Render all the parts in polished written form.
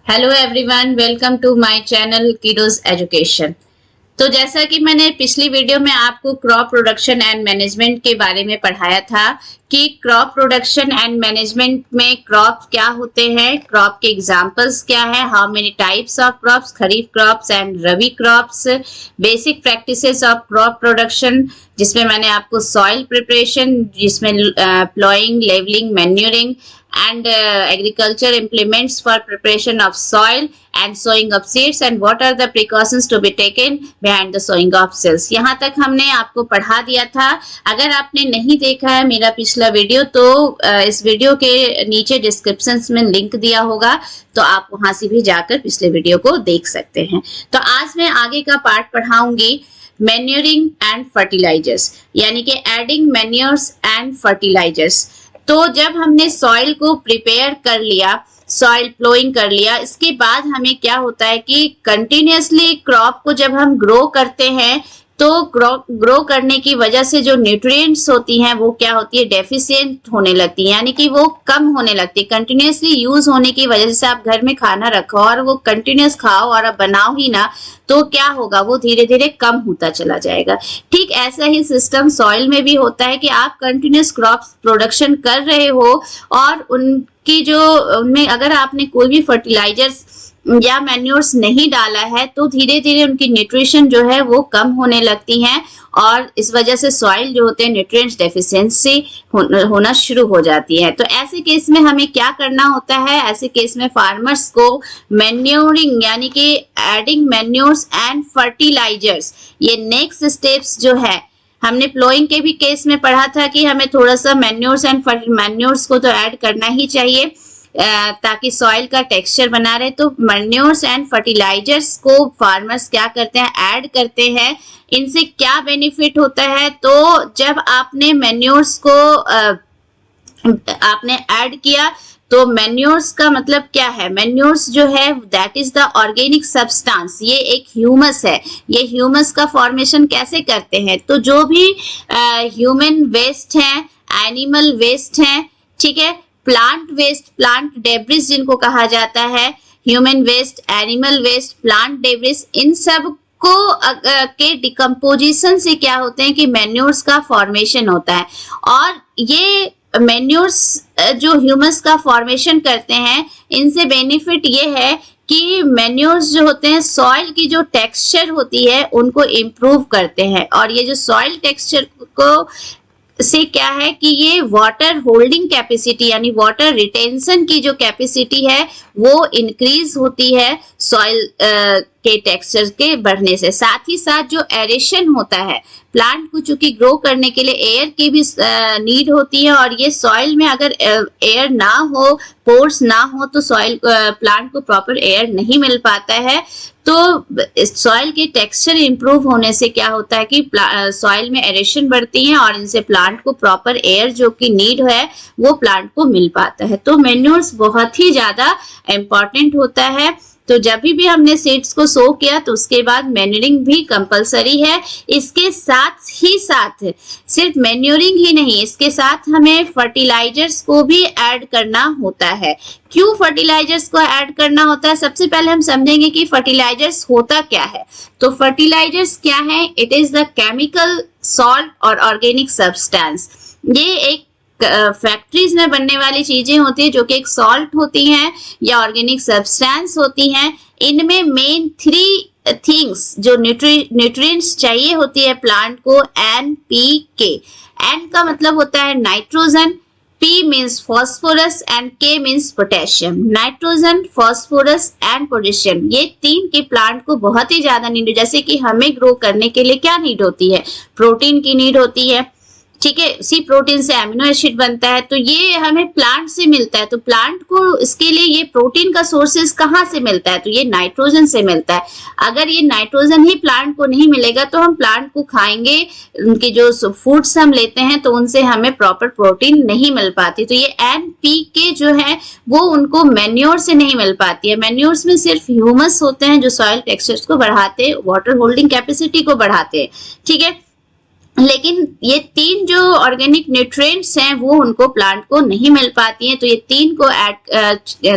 Hello everyone, welcome to my channel Kidoz education. तो जैसा कि मैंने पिछली वीडियो में आपको क्रॉप प्रोडक्शन एंड मैनेजमेंट के बारे में पढ़ाया था कि क्रॉप प्रोडक्शन एंड मैनेजमेंट में क्रॉप क्या होते हैं, क्रॉप के एग्जांपल्स क्या है, how many types of crops, kharif crops and rabi crops, basic practices of crop production, जिसमें मैंने आपको सॉइल प्रिपरेशन, जिसमें ploughing, levelling, manuring and agriculture implements for preparation of soil and sowing of seeds and what are the precautions to be taken behind the sowing of seeds। यहाँ तक हमने आपको पढ़ा दिया था। अगर आपने नहीं देखा है मेरा पिछला वीडियो तो इस वीडियो के नीचे डिस्क्रिप्शन में लिंक दिया होगा, तो आप वहां से भी जाकर पिछले वीडियो को देख सकते हैं। तो आज मैं आगे का पार्ट पढ़ाऊंगी मैन्यूरिंग एंड फर्टिलाइजर्स, यानी कि एडिंग मैन्योर्स एंड फर्टिलाइजर्स। तो जब हमने सॉइल को प्रिपेयर कर लिया, सॉइल प्लोइंग कर लिया, इसके बाद हमें क्या होता है कि कंटिन्यूअसली क्रॉप को जब हम ग्रो करते हैं तो ग्रो करने की वजह से जो न्यूट्रिएंट्स होती हैं वो क्या होती है, डेफिशिएंट होने लगती है, यानी कि वो कम होने लगती है। कंटिन्यूअसली यूज होने की वजह से आप घर में खाना रखो और वो कंटिन्यूअस खाओ और आप बनाओ ही ना, तो क्या होगा, वो धीरे धीरे कम होता चला जाएगा। ठीक ऐसा ही सिस्टम सॉइल में भी होता है कि आप कंटिन्यूअस क्रॉप प्रोडक्शन कर रहे हो और उनकी जो उनमें अगर आपने कोई भी फर्टिलाइजर्स या मैन्योर्स नहीं डाला है तो धीरे धीरे उनकी न्यूट्रिशन जो है वो कम होने लगती हैं और इस वजह से सॉइल जो होते हैं न्यूट्रिएंट्स डेफिशिएंसी होना शुरू हो जाती है। तो ऐसे केस में हमें क्या करना होता है, ऐसे केस में फार्मर्स को मैन्योरिंग यानी कि एडिंग मैन्योर्स एंड फर्टिलाइजर्स, ये नेक्स्ट स्टेप्स जो है, हमने प्लोइंग के भी केस में पढ़ा था कि हमें थोड़ा सा मैन्योर्स एंड मैन्योर्स को तो ऐड करना ही चाहिए ताकि सॉइल का टेक्सचर बना रहे। तो मैन्योर्स एंड फर्टिलाइजर्स को फार्मर्स क्या करते हैं, ऐड करते हैं। इनसे क्या बेनिफिट होता है, तो जब आपने मैन्योर्स को आपने ऐड किया तो मैन्योर्स का मतलब क्या है, मैन्योर्स जो है that is the organic substance, ये एक ह्यूमस है। ये ह्यूमस का फॉर्मेशन कैसे करते हैं, तो जो भी ह्यूमन वेस्ट है, एनिमल वेस्ट है, ठीक है, प्लांट वेस्ट, प्लांट डेब्रिस जिनको कहा जाता है, human waste, animal waste, plant debris, इन सब को के डिकम्पोजिशन से क्या होते हैं कि मैन्योर्स का फॉर्मेशन होता है। और ये मैन्योर्स जो ह्यूमस का फॉर्मेशन करते हैं, इनसे बेनिफिट ये है कि मैन्योर्स जो होते हैं सॉइल की जो टेक्सचर होती है उनको इम्प्रूव करते हैं। और ये जो सॉइल टेक्सचर को से क्या है कि ये वाटर होल्डिंग कैपेसिटी यानी वाटर रिटेंशन की जो कैपेसिटी है वो इंक्रीज होती है सॉइल के टेक्सचर के बढ़ने से। साथ ही साथ जो एरेशन होता है, प्लांट को चूंकि ग्रो करने के लिए एयर की भी नीड होती है और ये सॉइल में अगर एयर ना हो, पोर्स ना हो, तो सॉइल प्लांट को प्रॉपर एयर नहीं मिल पाता है। तो सॉइल के टेक्सचर इंप्रूव होने से क्या होता है कि सॉइल में एरेशन बढ़ती है और इनसे प्लांट को प्रॉपर एयर जो कि नीड है वो प्लांट को मिल पाता है। तो मैन्योर्स बहुत ही ज्यादा इम्पॉर्टेंट होता है। तो जब भी हमने सीड्स को सो किया तो उसके बाद मैन्यूरिंग भी कंपलसरी है। इसके साथ ही साथ सिर्फ मैन्यूरिंग ही नहीं, इसके साथ हमें फर्टिलाइजर्स को भी ऐड करना होता है। क्यों फर्टिलाइजर्स को ऐड करना होता है, सबसे पहले हम समझेंगे कि फर्टिलाइजर्स होता क्या है। तो फर्टिलाइजर्स क्या है, it is the chemical salt और ऑर्गेनिक सब्सटेंस। ये एक फैक्ट्रीज में बनने वाली चीजें होती है जो कि एक सॉल्ट होती हैं या ऑर्गेनिक सब्सटेंस होती हैं। इनमें मेन 3 थिंग्स जो न्यूट्रिएंट्स चाहिए होती है प्लांट को, NPK। N का मतलब होता है nitrogen, P means phosphorus and K means potassium. Nitrogen, phosphorus and potassium, ये 3 के प्लांट को बहुत ही ज्यादा नीड है। जैसे कि हमें ग्रो करने के लिए क्या नीड होती है, प्रोटीन की नीड होती है, ठीक है, उसी प्रोटीन से एमिनो एसिड बनता है, तो ये हमें प्लांट से मिलता है। तो प्लांट को इसके लिए ये प्रोटीन का सोर्सेस कहाँ से मिलता है, तो ये नाइट्रोजन से मिलता है। अगर ये नाइट्रोजन ही प्लांट को नहीं मिलेगा तो हम प्लांट को खाएंगे, उनके जो फूड्स हम लेते हैं तो उनसे हमें प्रॉपर प्रोटीन नहीं मिल पाती। तो ये NPK जो है वो उनको मैन्योर से नहीं मिल पाती है। मैन्योर्स में सिर्फ ह्यूमस होते हैं जो सॉइल टेक्सचर को बढ़ाते, वाटर होल्डिंग कैपेसिटी को बढ़ाते हैं, ठीक है। लेकिन ये तीन जो ऑर्गेनिक न्यूट्रिएंट्स हैं वो उनको प्लांट को नहीं मिल पाती हैं। तो ये तीन को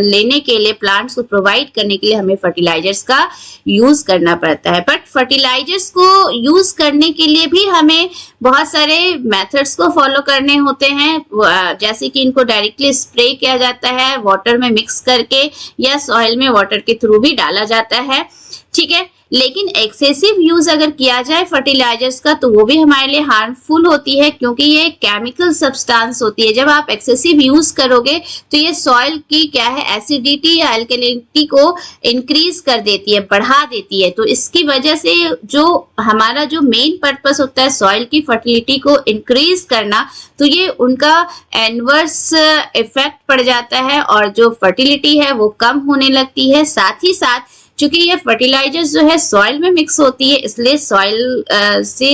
लेने के लिए, प्लांट्स को प्रोवाइड करने के लिए हमें फर्टिलाइजर्स का यूज करना पड़ता है। बट फर्टिलाइजर्स को यूज करने के लिए भी हमें बहुत सारे मेथड्स को फॉलो करने होते हैं, जैसे कि इनको डायरेक्टली स्प्रे किया जाता है वाटर में मिक्स करके, या सॉइल में वाटर के थ्रू भी डाला जाता है, ठीक है। लेकिन एक्सेसिव यूज अगर किया जाए फर्टिलाइजर्स का तो वो भी हमारे लिए हार्मफुल होती है, क्योंकि ये केमिकल सब्सटेंस होती है। जब आप एक्सेसिव यूज करोगे तो ये सॉइल की क्या है, एसिडिटी या अल्कलिनिटी को इंक्रीज कर देती है, बढ़ा देती है। तो इसकी वजह से जो हमारा जो मेन पर्पस होता है सॉइल की फर्टिलिटी को इंक्रीज करना, तो ये उनका एनवर्स इफेक्ट पड़ जाता है और जो फर्टिलिटी है वो कम होने लगती है। साथ ही साथ चूंकि ये फर्टिलाइजर्स जो है सॉइल में मिक्स होती है, इसलिए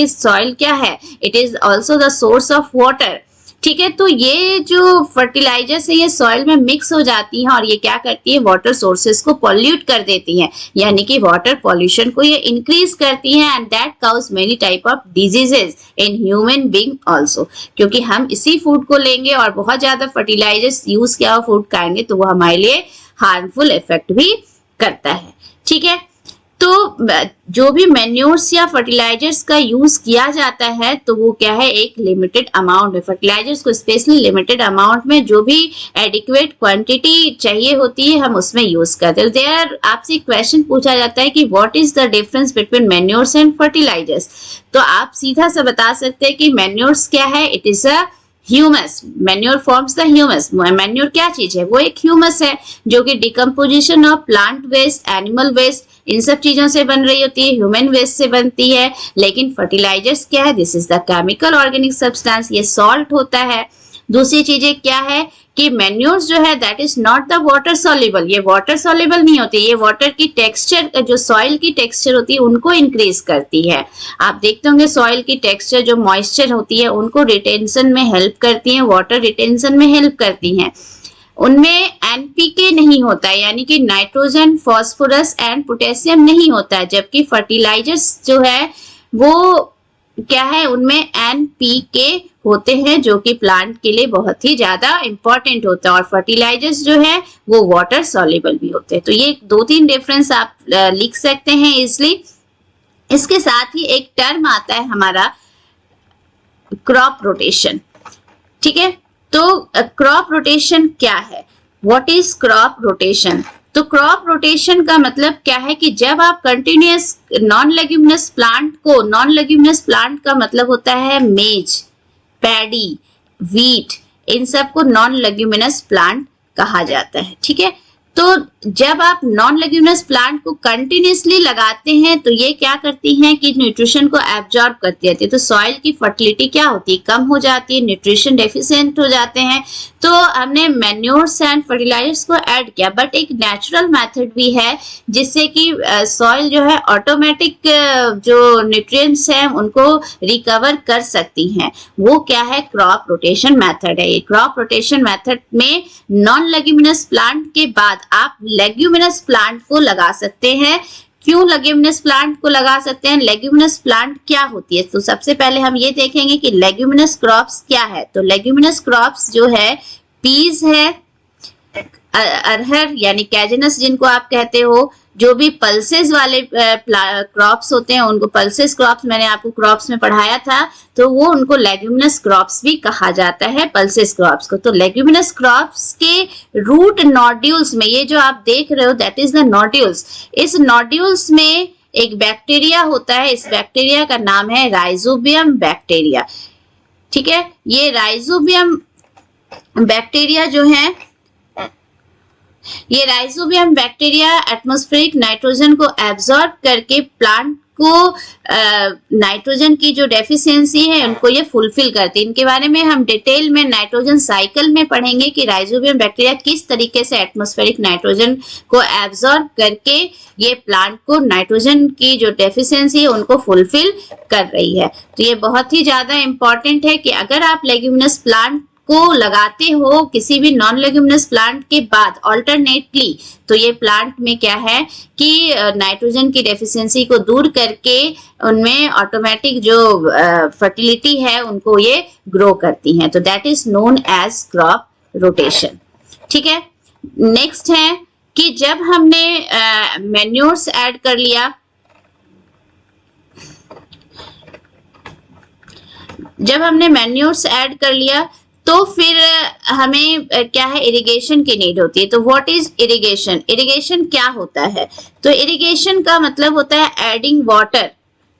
सॉइल क्या है, it is also the source of water, ठीक है। तो ये जो फर्टिलाइजर्स है ये सॉइल में मिक्स हो जाती हैं और ये क्या करती है, वाटर सोर्सेस को पॉल्यूट कर देती हैं, यानी कि वाटर पॉल्यूशन को ये इंक्रीज करती हैं, and that cause many type of diseases in human being also. क्योंकि हम इसी फूड को लेंगे और बहुत ज्यादा फर्टिलाइजर्स यूज किया हुआ फूड खाएंगे तो वो हमारे लिए हार्मफुल इफेक्ट भी करता है, ठीक है। तो जो भी मैन्योर्स या फर्टिलाइजर्स का यूज किया जाता है तो वो क्या है, एक लिमिटेड अमाउंट में, फर्टिलाइजर्स को स्पेशली लिमिटेड अमाउंट में जो भी एडिक्वेट क्वांटिटी चाहिए होती है हम उसमें यूज करते हैं। देयर आपसे क्वेश्चन पूछा जाता है कि what is the difference between manures and fertilisers, तो आप सीधा सा बता सकते हैं कि मैन्योर्स क्या है, it is a humus, manure forms the humus. Manure क्या चीज है, वो एक ह्यूमस है जो कि decomposition of plant waste, animal waste, इन सब चीजों से बन रही होती है, ह्यूमन वेस्ट से बनती है। लेकिन फर्टिलाइजर्स क्या है, this is the chemical organic substance, ये सॉल्ट होता है। दूसरी चीजें क्या है कि मैन्योर्स जो है that is not the water soluble, ये वाटर सॉल्युबल नहीं होती, ये वाटर की टेक्सचर, जो सॉइल की टेक्सचर होती है उनको इंक्रीज करती है। आप देखते होंगे सॉइल की टेक्सचर जो मॉइस्चर होती है उनको रिटेंशन में हेल्प करती है, वाटर रिटेंशन में हेल्प करती हैं। उनमें एनपीके नहीं होता है, यानी कि नाइट्रोजन, फास्फोरस एंड पोटेशियम नहीं होता है, जबकि फर्टिलाइजर्स जो है वो क्या है, उनमें एनपीके होते हैं जो कि प्लांट के लिए बहुत ही ज्यादा इंपॉर्टेंट होता है, और फर्टिलाइजर्स जो है वो वाटर सॉल्युबल भी होते हैं। तो ये दो तीन डिफरेंस आप लिख सकते हैं इजिली। इसके साथ ही एक टर्म आता है हमारा क्रॉप रोटेशन, ठीक है। तो क्रॉप रोटेशन क्या है, व्हाट इज क्रॉप रोटेशन, तो क्रॉप रोटेशन का मतलब क्या है कि जब आप कंटिन्यूअस नॉन लेग्यूमिनस प्लांट को, नॉन लेग्यूमिनस प्लांट का मतलब होता है मेज, पैडी, वीट, इन सब को नॉन लेग्यूमिनस प्लांट कहा जाता है, ठीक है। तो जब आप नॉन लेग्यूमिनस प्लांट को कंटिन्यूअसली लगाते हैं तो ये क्या करती हैं कि न्यूट्रिशन को एब्जॉर्ब करती रहती है, तो सॉइल की फर्टिलिटी क्या होती है, कम हो जाती है, न्यूट्रिशन डेफिशिएंट हो जाते हैं। तो हमने मैन्योर्स एंड फर्टिलाइजर्स को ऐड किया, बट एक नेचुरल मेथड भी है जिससे कि सॉइल जो है ऑटोमेटिक जो न्यूट्रिएंट्स हैं उनको रिकवर कर सकती हैं, वो क्या है, क्रॉप रोटेशन मेथड है। ये क्रॉप रोटेशन मेथड में नॉन लेग्यूमिनस प्लांट के बाद आप लेग्यूमिनस प्लांट को लगा सकते हैं। क्यों लेग्यूमिनस प्लांट को लगा सकते हैं, लेग्यूमिनस प्लांट क्या होती है, तो सबसे पहले हम ये देखेंगे कि लेग्यूमिनस क्रॉप्स क्या है। तो लेग्यूमिनस क्रॉप्स जो है पीज है, अरहर यानी कैजनस जिनको आप कहते हो, जो भी पल्सेस वाले क्रॉप्स होते हैं उनको पल्सेस क्रॉप्स, मैंने आपको क्रॉप्स में पढ़ाया था, तो वो उनको लेग्यूमिनस क्रॉप्स भी कहा जाता है, पल्सेस क्रॉप्स को। तो लेग्यूमिनस क्रॉप्स के रूट नोड्यूल्स में, ये जो आप देख रहे हो दैट इज द नोड्यूल्स, इस नोड्यूल्स में एक बैक्टीरिया होता है, इस बैक्टीरिया का नाम है राइजोबियम बैक्टीरिया, ठीक है। ये राइजोबियम बैक्टीरिया जो है, ये राइजोबियम बैक्टीरिया एटमॉस्फेरिक नाइट्रोजन को एब्जॉर्ब करके प्लांट को नाइट्रोजन की जो डेफिशिएंसी है उनको ये फुलफिल करते हैं। इनके बारे में हम डिटेल में नाइट्रोजन साइकिल में पढ़ेंगे कि राइजोबियम बैक्टीरिया किस तरीके से एटमॉस्फेरिक नाइट्रोजन को एब्जॉर्ब करके ये प्लांट को नाइट्रोजन की जो डेफिशिएंसी है उनको फुलफिल कर रही है। तो ये बहुत ही ज्यादा इंपॉर्टेंट है कि अगर आप लेग्यूमिनस प्लांट को लगाते हो किसी भी नॉन लेग्यूमिनस प्लांट के बाद ऑल्टरनेटली, तो ये प्लांट में क्या है कि नाइट्रोजन की डेफिशिएंसी को दूर करके उनमें ऑटोमेटिक जो फर्टिलिटी है उनको ये ग्रो करती हैं। तो that is known as crop rotation. ठीक है, नेक्स्ट है कि जब हमने मैन्योर्स ऐड कर लिया, जब हमने मैन्योर्स ऐड कर लिया तो फिर हमें क्या है, इरिगेशन की नीड होती है। तो व्हाट इज इरिगेशन? इरिगेशन क्या होता है? तो इरिगेशन का मतलब होता है adding water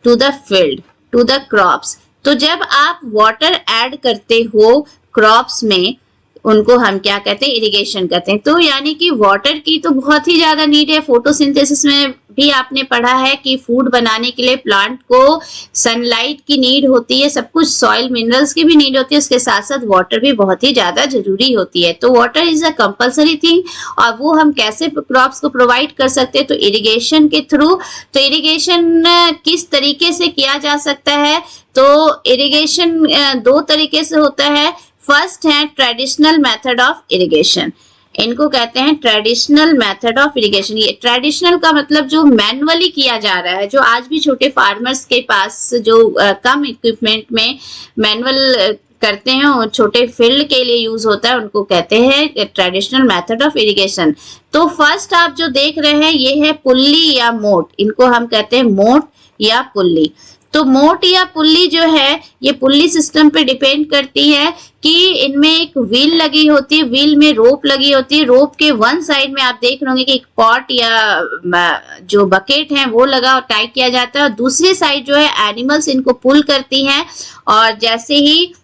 to the field, to the crops. तो जब आप वाटर ऐड करते हो क्रॉप्स में, उनको हम क्या कहते हैं, इरिगेशन कहते हैं। तो यानी कि वाटर की तो बहुत ही ज्यादा नीड है। फोटोसिंथेसिस में भी आपने पढ़ा है कि फूड बनाने के लिए प्लांट को सनलाइट की नीड होती है, सब कुछ सॉइल मिनरल्स की भी नीड होती है, उसके साथ साथ वाटर भी बहुत ही ज्यादा जरूरी होती है। तो water is a compulsory thing, और वो हम कैसे क्रॉप्स को प्रोवाइड कर सकते हैं? तो इरिगेशन के थ्रू। तो इरिगेशन किस तरीके से किया जा सकता है? तो इरिगेशन दो तरीके से होता है। फर्स्ट है ट्रेडिशनल मेथड ऑफ इरिगेशन, इनको कहते हैं ट्रेडिशनल मेथड ऑफ इरिगेशन। ये ट्रेडिशनल का मतलब जो मैनुअली किया जा रहा है, जो आज भी छोटे फार्मर्स के पास जो कम इक्विपमेंट में मैनुअल करते हैं और छोटे फील्ड के लिए यूज होता है, उनको कहते हैं ट्रेडिशनल मेथड ऑफ इरिगेशन। तो फर्स्ट आप जो देख रहे हैं ये है पुल्ली या मोट, इनको हम कहते हैं मोट या पुल्ली। तो मोट या पुल्ली जो है, ये पुल्ली सिस्टम पे डिपेंड करती है कि इनमें एक व्हील लगी होती है, व्हील में रोप लगी होती है। रोप के वन साइड में आप देख रहे होंगे कि एक पॉट या जो बकेट है वो लगा और टाई किया जाता है, और दूसरी साइड जो है एनिमल्स इनको पुल करती हैं। और जैसे ही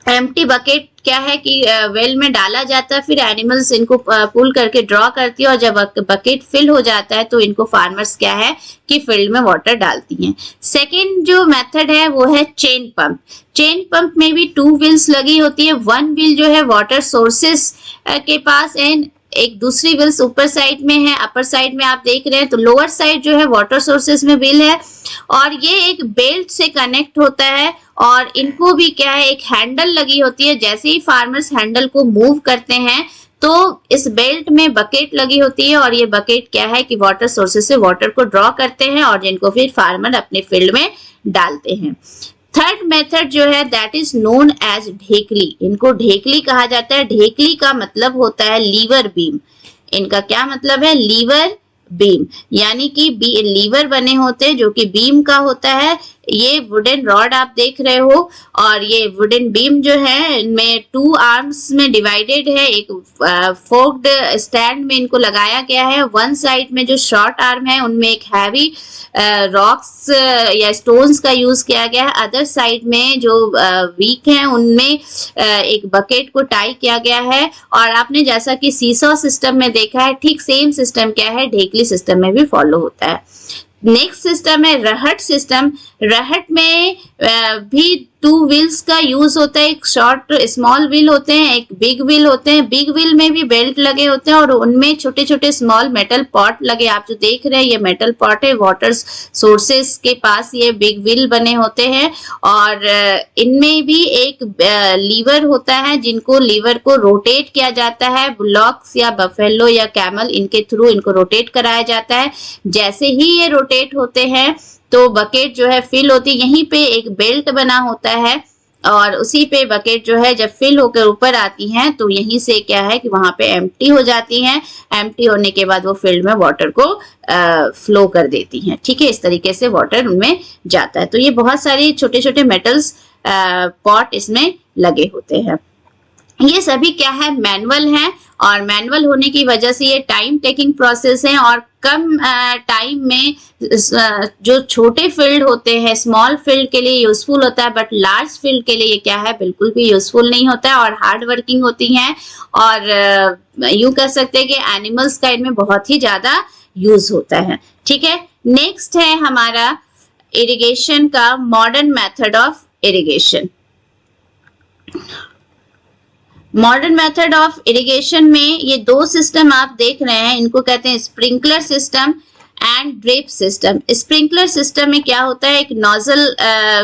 एम्प्टी बकेट क्या है कि वेल में डाला जाता है, फिर एनिमल्स इनको पुल करके ड्रॉ करती है, और जब बकेट फिल हो जाता है तो इनको फार्मर्स क्या है कि फील्ड में वाटर डालती हैं। सेकेंड जो मेथड है वो है चेन पंप। चेन पंप में भी 2 व्हील्स लगी होती है। वन व्हील जो है वाटर सोर्सेस के पास एंड एक दूसरी व्हील्स ऊपर साइड में है, अपर साइड में आप देख रहे हैं। तो लोअर साइड जो है वाटर सोर्सेस में व्हील है, और ये एक बेल्ट से कनेक्ट होता है, और इनको भी क्या है एक हैंडल लगी होती है। जैसे ही फार्मर्स हैंडल को मूव करते हैं तो इस बेल्ट में बकेट लगी होती है, और ये बकेट क्या है कि वाटर सोर्सेस से वाटर को ड्रॉ करते हैं और जिनको फिर फार्मर अपने फील्ड में डालते हैं। थर्ड मेथड जो है दैट इज नोन एज ढेकली, इनको ढेकली कहा जाता है। ढेकली का मतलब होता है लीवर बीम। इनका क्या मतलब है? लीवर बीम, यानी कि लीवर बने होते हैं जो कि बीम का होता है। ये वुडन रॉड आप देख रहे हो, और ये वुडन बीम जो है इनमें 2 आर्म्स में डिवाइडेड है। एक फोक्ड स्टैंड में इनको लगाया गया है। वन साइड में जो शॉर्ट आर्म है उनमें एक हैवी रॉक्स या स्टोन्स का यूज किया गया है। अदर साइड में जो वीक हैं उनमें एक बकेट को टाई किया गया है। और आपने जैसा कि सीसॉ सिस्टम में देखा है, ठीक सेम सिस्टम क्या है ढेकली सिस्टम में भी फॉलो होता है। नेक्स्ट सिस्टम है रहट सिस्टम। रहट में भी 2 व्हील्स का यूज होता है। एक शॉर्ट स्मॉल व्हील होते हैं, एक बिग व्हील होते हैं। बिग व्हील में भी बेल्ट लगे होते हैं और उनमें छोटे छोटे स्मॉल मेटल पॉट लगे। आप जो देख रहे हैं ये मेटल पॉट है, वाटर सोर्सेस के पास ये बिग व्हील बने होते हैं। और इनमें भी एक लीवर होता है, जिनको लीवर को रोटेट किया जाता है। बुलॉक्स या बफेलो या कैमल, इनके थ्रू इनको रोटेट कराया जाता है। जैसे ही ये रोटेट होते हैं तो बकेट जो है फिल होती है। यहीं पे एक बेल्ट बना होता है, और उसी पे बकेट जो है जब फिल होकर ऊपर आती हैं तो यहीं से क्या है कि वहां पे एम्प्टी हो जाती हैं। एम्प्टी होने के बाद वो फील्ड में वाटर को फ्लो कर देती हैं। ठीक है, इस तरीके से वाटर उनमें जाता है। तो ये बहुत सारे छोटे छोटे मेटल्स पॉट इसमें लगे होते हैं। ये सभी क्या है मैनुअल है, और मैनुअल होने की वजह से ये टाइम टेकिंग प्रोसेस है, और कम टाइम में जो छोटे फील्ड होते हैं स्मॉल फील्ड के लिए यूजफुल होता है, बट लार्ज फील्ड के लिए ये क्या है बिल्कुल भी यूजफुल नहीं होता है, और हार्ड वर्किंग होती हैं। और यूं कह सकते हैं कि एनिमल्स का इनमें बहुत ही ज्यादा यूज होता है। ठीक है, नेक्स्ट है हमारा इरिगेशन का modern method of irrigation. Modern method of irrigation में ये 2 सिस्टम आप देख रहे हैं, इनको कहते हैं sprinkler system and drip system. Sprinkler system में क्या होता है, एक नोजल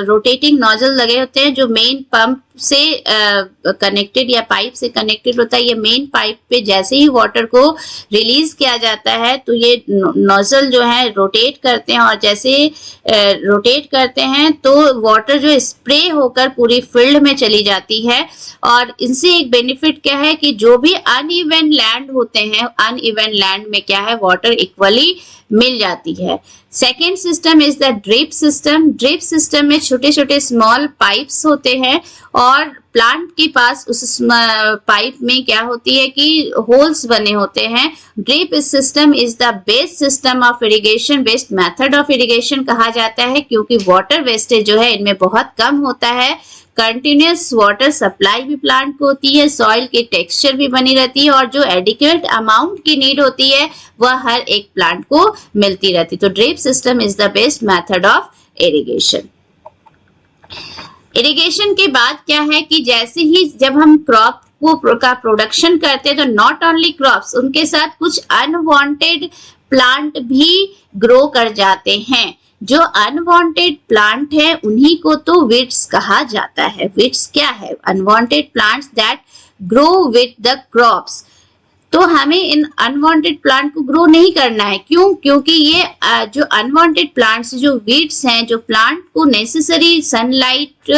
रोटेटिंग नोजल लगे होते हैं जो मेन पंप से कनेक्टेड या पाइप से कनेक्टेड होता है। ये मेन पाइप पे जैसे ही वाटर को रिलीज किया जाता है तो ये नोजल जो है रोटेट करते हैं, और जैसे रोटेट करते हैं तो वाटर जो स्प्रे होकर पूरी फील्ड में चली जाती है। और इनसे एक बेनिफिट क्या है कि जो भी अनइवन लैंड होते हैं, अनइवन लैंड में क्या है, वाटर इक्वली मिल जाती है। Second system is the drip system. Drip system में छोटे छोटे स्मॉल पाइप्स होते हैं, और प्लांट के पास उस पाइप में क्या होती है कि होल्स बने होते हैं। Drip system is the best system of irrigation, best method of irrigation कहा जाता है, क्योंकि वाटर वेस्टेज जो है इनमें बहुत कम होता है। कंटिन्यूस वाटर सप्लाई भी प्लांट को होती है, सॉइल की टेक्सचर भी बनी रहती है, और जो एडिक्वेट अमाउंट की नीड होती है वह हर एक प्लांट को मिलती रहती है। तो drip system is the best method of irrigation. Irrigation के बाद क्या है कि जैसे ही जब हम क्रॉप का प्रोडक्शन करते हैं तो नॉट ओनली क्रॉप्स, उनके साथ कुछ अनवांटेड प्लांट भी ग्रो कर जाते हैं। जो अनवांटेड प्लांट है उन्हीं को तो वीड्स कहा जाता है। वीड्स क्या है? Unwanted plants that grow with the crops. तो हमें इन अनवांटेड प्लांट को ग्रो नहीं करना है। क्यों? क्योंकि ये जो अनवांटेड प्लांट्स, जो वीड्स हैं, जो प्लांट को नेसेसरी सनलाइट,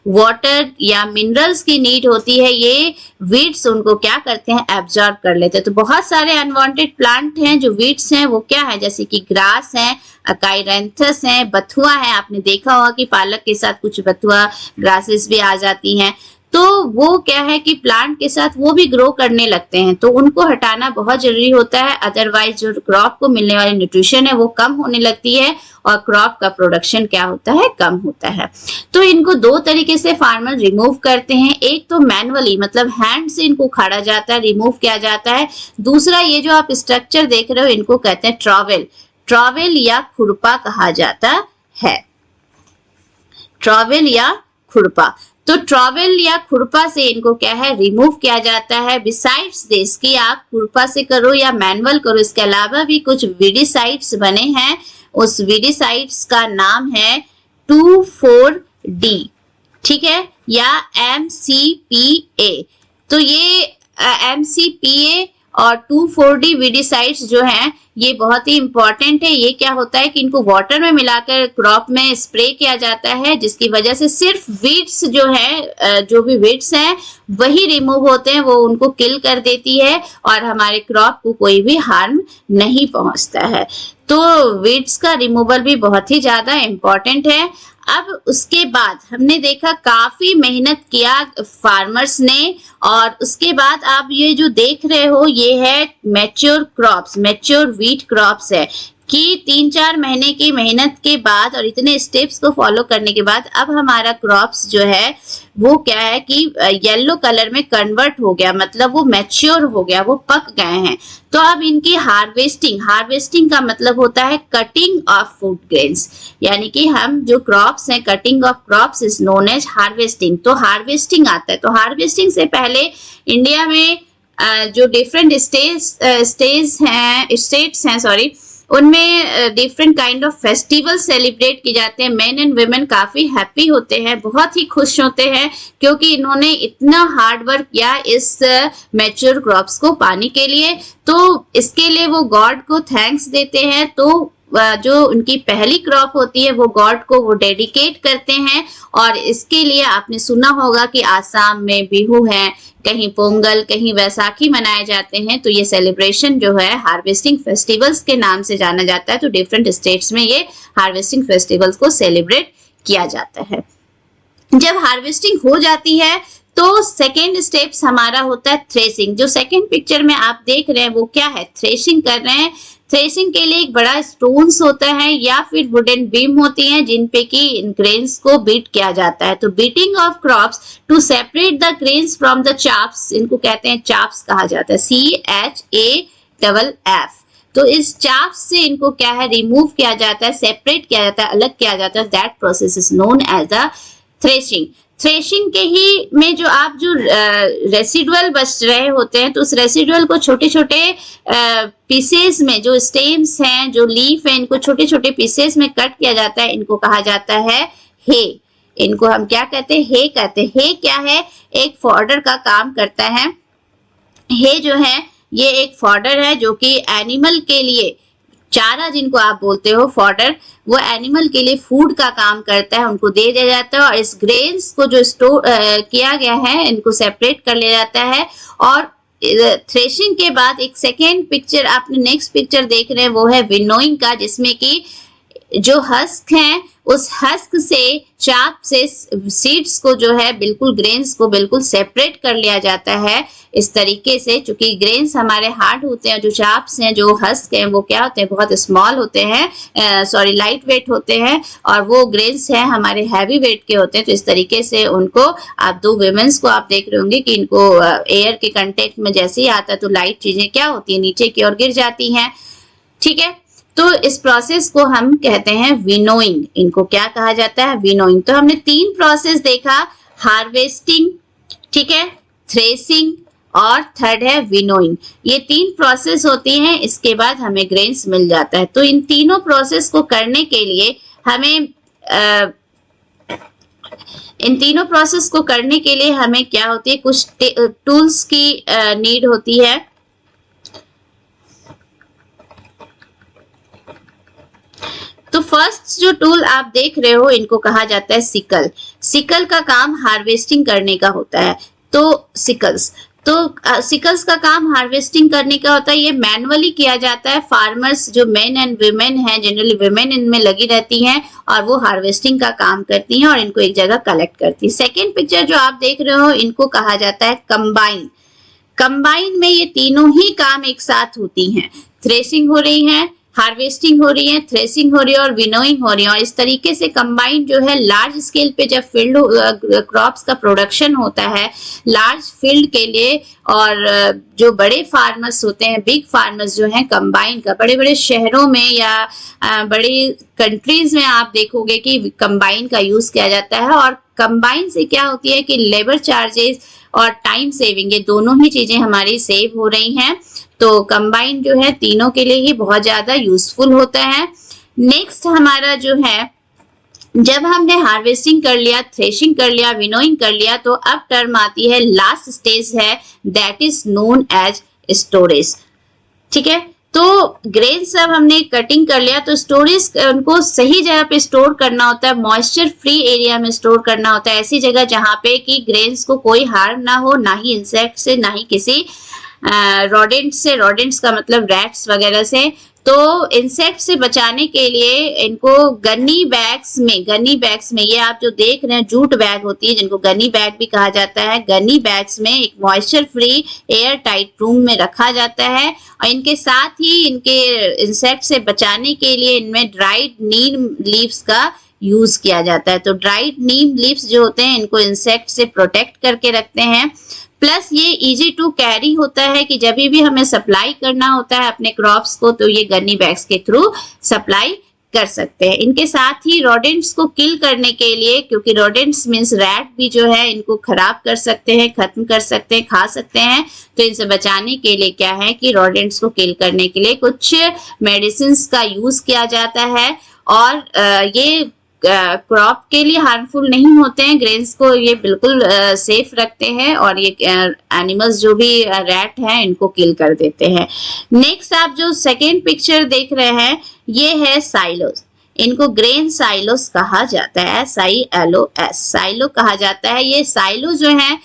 वाटर या मिनरल्स की नीड होती है, ये वीड्स उनको क्या करते हैं? एब्जॉर्ब कर लेते हैं। तो बहुत सारे अनवांटेड प्लांट हैं जो वीड्स हैं, वो क्या है? जैसे कि ग्रास है, अकाइरेंथस है, बथुआ है। आपने देखा होगा कि पालक के साथ कुछ बथुआ ग्रासेस भी आ जाती हैं। तो वो क्या है कि प्लांट के साथ वो भी ग्रो करने लगते हैं, तो उनको हटाना बहुत जरूरी होता है। अदरवाइज जो क्रॉप को मिलने वाली न्यूट्रिशन है वो कम होने लगती है, और क्रॉप का प्रोडक्शन क्या होता है? कम होता है। तो इनको दो तरीके से फार्मर रिमूव करते हैं। एक तो मैनुअली, मतलब हैंड से इनको उखाड़ा जाता है, रिमूव किया जाता है। दूसरा, ये जो आप स्ट्रक्चर देख रहे हो, इनको कहते हैं ट्रॉवेल। ट्रॉवेल या खुरपा कहा जाता है। ट्रॉवेल या खुरपा। तो ट्रॉवेल या खुरपा से इनको क्या है? रिमूव किया जाता है। बिसाइड्स दिस कि आप खुरपा से करो या मैनुअल करो, इसके अलावा भी कुछ वीडीसाइड्स बने हैं। उस वीडीसाइड्स का नाम है 2,4-D, ठीक है, या MCPA। तो ये MCPA और 2,4-D वीडीसाइड्स जो हैं ये बहुत ही इंपॉर्टेंट है। ये क्या होता है कि इनको वाटर में मिलाकर क्रॉप में स्प्रे किया जाता है, जिसकी वजह से सिर्फ वीड्स जो है, जो भी वीड्स हैं वही रिमूव होते हैं, वो उनको किल कर देती है और हमारे क्रॉप को कोई भी हार्म नहीं पहुंचता है। तो वीड्स का रिमूवल भी बहुत ही ज्यादा इम्पोर्टेंट है। अब उसके बाद हमने देखा काफी मेहनत किया फार्मर्स ने, और उसके बाद आप ये जो देख रहे हो ये है mature crops, mature wheat crops है कि 3-4 महीने की मेहनत के बाद और इतने स्टेप्स को फॉलो करने के बाद अब हमारा क्रॉप्स जो है वो क्या है कि येलो कलर में कन्वर्ट हो गया, मतलब वो मैच्योर हो गया, वो पक गए हैं। तो अब इनकी हार्वेस्टिंग, हार्वेस्टिंग का मतलब होता है कटिंग ऑफ फूड ग्रेन्स, यानी कि हम जो क्रॉप्स हैं, cutting of crops is known as harvesting. तो हार्वेस्टिंग आता है। तो हार्वेस्टिंग से पहले इंडिया में जो डिफरेंट स्टेट्स हैं उनमें different kind of festival celebrate किए जाते हैं। मेन एंड वुमेन काफी हैप्पी होते हैं, बहुत ही खुश होते हैं, क्योंकि इन्होंने इतना हार्ड वर्क किया इस मैच्योर क्रॉप्स को पाने के लिए। तो इसके लिए वो गॉड को थैंक्स देते हैं। तो जो उनकी पहली क्रॉप होती है वो गॉड को वो डेडिकेट करते हैं। और इसके लिए आपने सुना होगा कि आसाम में बिहू है, कहीं पोंगल, कहीं वैसाखी मनाए जाते हैं। तो ये सेलिब्रेशन जो है हार्वेस्टिंग फेस्टिवल्स के नाम से जाना जाता है। तो डिफरेंट स्टेट्स में ये हार्वेस्टिंग फेस्टिवल्स को सेलिब्रेट किया जाता है। जब हार्वेस्टिंग हो जाती है तो सेकेंड स्टेप्स हमारा होता है थ्रेसिंग। जो सेकेंड पिक्चर में आप देख रहे हैं वो क्या है? थ्रेशिंग कर रहे हैं। थ्रेशिंग के लिए एक बड़ा स्टोन्स होता है या फिर वुडन बीम होती हैं जिन पे कि इन ग्रेन्स को बीट किया जाता है। तो beating of crops to separate the grains from the chaffs, इनको कहते हैं चाप्स कहा जाता है, CHAFF। तो इस चाप्स से इनको क्या है? रिमूव किया जाता है, सेपरेट किया जाता है, अलग किया जाता है। That process is known as the threshing. Threshing के ही में जो आप जो रेसिडुअल बच रहे होते हैं, तो उस रेसिडुअल को छोटे छोटे पीसेस में, जो स्टेम्स हैं, जो लीफ है, इनको छोटे छोटे पीसेस में कट किया जाता है। इनको कहा जाता है हे। इनको हम क्या कहते हैं, हे कहते हैं। हे क्या है, एक फॉडर का काम करता है। हे जो है ये एक फॉडर है जो कि एनिमल के लिए, चारा जिनको आप बोलते हो फॉडर, वो एनिमल के लिए फूड का काम करता है, उनको दे दिया जाता है। और इस ग्रेन्स को जो स्टोर किया गया है इनको सेपरेट कर लिया जाता है। और थ्रेशिंग के बाद एक सेकेंड पिक्चर आपने नेक्स्ट पिक्चर देख रहे हैं वो है विनोइंग का, जिसमें कि जो हस्क हैं उस हस्क से, चाप से सीड्स को जो है बिल्कुल, ग्रेन्स को बिल्कुल सेपरेट कर लिया जाता है इस तरीके से। चूंकि ग्रेन्स हमारे हार्ड होते हैं, जो चाप्स हैं, जो हस्क हैं, वो क्या होते हैं, बहुत स्मॉल होते हैं, लाइट वेट होते हैं, और वो ग्रेन्स हैं हमारे हैवी वेट के होते हैं। तो इस तरीके से उनको, आप दो विमेन्स को आप देख रहे होंगे कि इनको एयर के कंटेक्ट में जैसे ही आता है तो लाइट चीजें क्या होती है, नीचे की ओर गिर जाती हैं। ठीक है, तो इस प्रोसेस को हम कहते हैं विनोइंग। इनको क्या कहा जाता है, विनोइंग। तो हमने 3 प्रोसेस देखा, हार्वेस्टिंग, ठीक है, थ्रेसिंग, और थर्ड है विनोइंग। ये 3 प्रोसेस होती हैं, इसके बाद हमें ग्रेन्स मिल जाता है। तो इन तीनों प्रोसेस को करने के लिए हमें क्या होती है, कुछ टूल्स की नीड होती है। तो फर्स्ट जो टूल आप देख रहे हो इनको कहा जाता है सिकल। सिकल का काम हार्वेस्टिंग करने का होता है। तो सिकल्स का काम हार्वेस्टिंग करने का होता है, ये मैनुअली किया जाता है। फार्मर्स जो मेन एंड विमेन हैं, जनरली विमेन इनमें लगी रहती हैं और वो हार्वेस्टिंग का काम करती हैं और इनको एक जगह कलेक्ट करती है। सेकेंड पिक्चर जो आप देख रहे हो इनको कहा जाता है कंबाइन। कंबाइन में ये तीनों ही काम एक साथ होती हैं, थ्रेसिंग हो रही है, हार्वेस्टिंग हो रही है, थ्रेसिंग हो रही है और विनोइंग हो रही है। और इस तरीके से कंबाइन जो है लार्ज स्केल पे जब फील्ड क्रॉप्स का प्रोडक्शन होता है लार्ज फील्ड के लिए, और जो बड़े फार्मर्स होते हैं, बिग फार्मर्स जो हैं, कंबाइन का बड़े बड़े शहरों में या बड़ी कंट्रीज में आप देखोगे कि कंबाइन का यूज किया जाता है। और कंबाइन से क्या होती है कि लेबर चार्जेस और टाइम सेविंग, ये दोनों ही चीजें हमारी सेव हो रही हैं। तो कंबाइन जो है तीनों के लिए ही बहुत ज्यादा यूजफुल होता है। नेक्स्ट हमारा जो है, जब हमने हार्वेस्टिंग कर लिया, थ्रेशिंग कर लिया, विनोइंग कर लिया, तो अब टर्म आती है, लास्ट स्टेज है, that is known as storage. ठीक है, तो ग्रेन सब हमने कटिंग कर लिया, तो स्टोरेज उनको सही जगह पे स्टोर करना होता है, मॉइस्चर फ्री एरिया में स्टोर करना होता है, ऐसी जगह जहां पे कि ग्रेन्स को कोई हार्म ना हो, ना ही इंसेक्ट से, ना ही किसी रोडेंट से। रोडेंट्स का मतलब रैट्स वगैरह से। तो इंसेक्ट से बचाने के लिए इनको गनी बैग्स में, ये आप जो देख रहे हैं जूट बैग होती है जिनको गनी बैग भी कहा जाता है, गनी बैग्स में एक moisture free air tight room में रखा जाता है। और इनके साथ ही इनके इंसेक्ट से बचाने के लिए इनमें ड्राइड नीम लीव्स का यूज किया जाता है। तो ड्राइड नीम लीव्स जो होते हैं इनको इंसेक्ट से प्रोटेक्ट करके रखते हैं। प्लस ये इजी टू कैरी होता है कि जब भी हमें सप्लाई करना होता है अपने क्रॉप्स को, तो ये गनी बैग्स के थ्रू सप्लाई कर सकते हैं। इनके साथ ही रोडेंट्स को किल करने के लिए, क्योंकि रोडेंट्स मींस रैट भी जो है इनको खराब कर सकते हैं, खत्म कर सकते हैं, खा सकते हैं। तो इनसे बचाने के लिए क्या है कि रोडेंट्स को किल करने के लिए कुछ मेडिसिन का यूज किया जाता है। और ये क्रॉप के लिए हार्मफुल नहीं होते हैं, ग्रेन्स को ये बिल्कुल सेफ रखते हैं और ये एनिमल्स जो भी रैट हैं इनको किल कर देते हैं। नेक्स्ट आप जो सेकेंड पिक्चर देख रहे हैं ये है साइलोस। इनको ग्रेन साइलोस कहा जाता है, SILOS साइलो कहा जाता है। ये साइलो जो है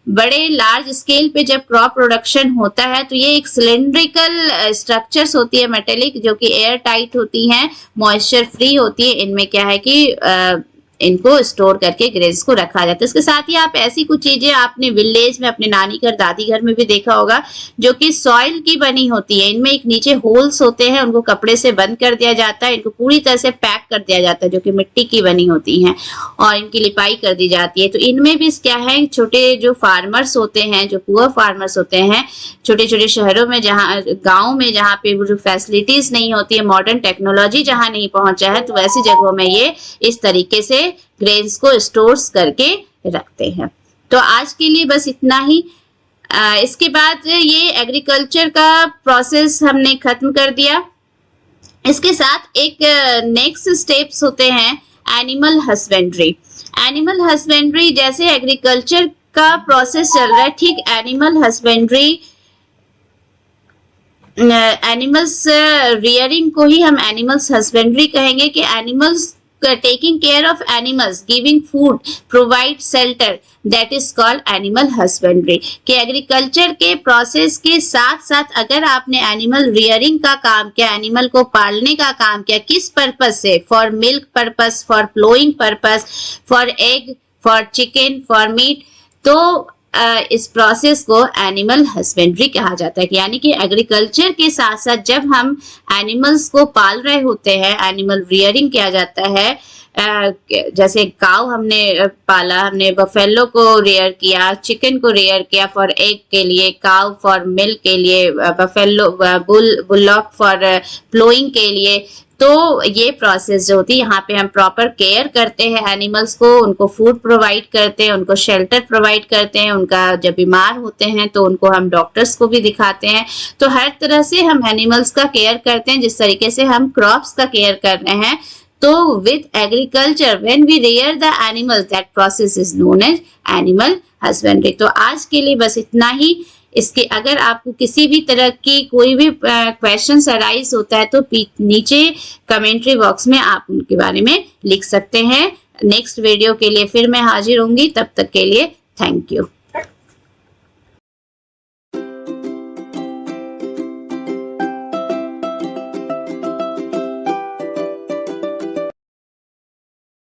बड़े लार्ज स्केल पे जब क्रॉप प्रोडक्शन होता है तो ये एक सिलेंड्रिकल स्ट्रक्चर्स होती है मेटेलिक, जो कि एयर टाइट होती हैं, मॉइस्चर फ्री होती है। इनमें क्या है कि इनको स्टोर करके ग्रेन्स को रखा जाता है। इसके साथ ही आप ऐसी कुछ चीजें आपने विलेज में अपने नानी घर, दादी घर में भी देखा होगा, जो कि सॉइल की बनी होती है। इनमें एक नीचे होल्स होते हैं, उनको कपड़े से बंद कर दिया जाता है, इनको पूरी तरह से पैक कर दिया जाता है, जो कि मिट्टी की बनी होती हैं, और इनकी लिपाई कर दी जाती है। तो इनमें भी क्या है, छोटे जो फार्मर्स होते हैं, जो पुअर फार्मर्स होते हैं, छोटे छोटे शहरों में, जहाँ गाँव में, जहाँ पे जो फैसिलिटीज नहीं होती है, मॉडर्न टेक्नोलॉजी जहाँ नहीं पहुंचा है, तो वैसी जगहों में ये इस तरीके से ग्रेन्स को स्टोर्स करके रखते हैं। तो आज के लिए बस इतना ही। इसके बाद ये एग्रीकल्चर का प्रोसेस हमने खत्म कर दिया। इसके साथ एक नेक्स्ट स्टेप्स होते हैं एनिमल हस्बेंड्री। एनिमल हस्बेंड्री जैसे एग्रीकल्चर का प्रोसेस चल रहा है, ठीक एनिमल हस्बेंड्री, एनिमल्स रियरिंग को ही हम एनिमल्स हस्बेंड्री कहेंगे कि animals taking care of animals, giving food, provide shelter, that is called animal husbandry। कि एग्रीकल्चर के प्रोसेस के साथ साथ अगर आपने एनिमल रियरिंग का काम किया, एनिमल को पालने का काम किया, किस पर्पज से, for milk purpose, for ploughing purpose, for egg, for chicken, for meat, तो इस प्रोसेस को एनिमल हस्बेंड्री कहा जाता है। यानी कि एग्रीकल्चर के साथ साथ जब हम एनिमल्स को पाल रहे होते हैं, एनिमल रियरिंग किया जाता है, जैसे काउ हमने पाला, हमने बफेलो को रेयर किया, चिकन को रेयर किया फॉर एग के लिए, काउ फॉर मिल्क के लिए, बफेलो बुलॉक फॉर फ्लोइंग के लिए, तो ये प्रोसेस जो होती है यहाँ पे हम प्रॉपर केयर करते हैं एनिमल्स को, उनको फूड प्रोवाइड करते हैं, उनको शेल्टर प्रोवाइड करते हैं, उनका जब बीमार होते हैं तो उनको हम डॉक्टर्स को भी दिखाते हैं। तो हर तरह से हम एनिमल्स का केयर करते हैं, जिस तरीके से हम क्रॉप्स का केयर कर रहे हैं। तो with agriculture when we rear the animals, that process is known as animal husbandry. तो आज के लिए बस इतना ही। इसके अगर आपको किसी भी तरह की कोई भी क्वेश्चन अराइज होता है तो नीचे कमेंट्री बॉक्स में आप उनके बारे में लिख सकते हैं। नेक्स्ट वीडियो के लिए फिर मैं हाजिर होंगी, तब तक के लिए थैंक यू।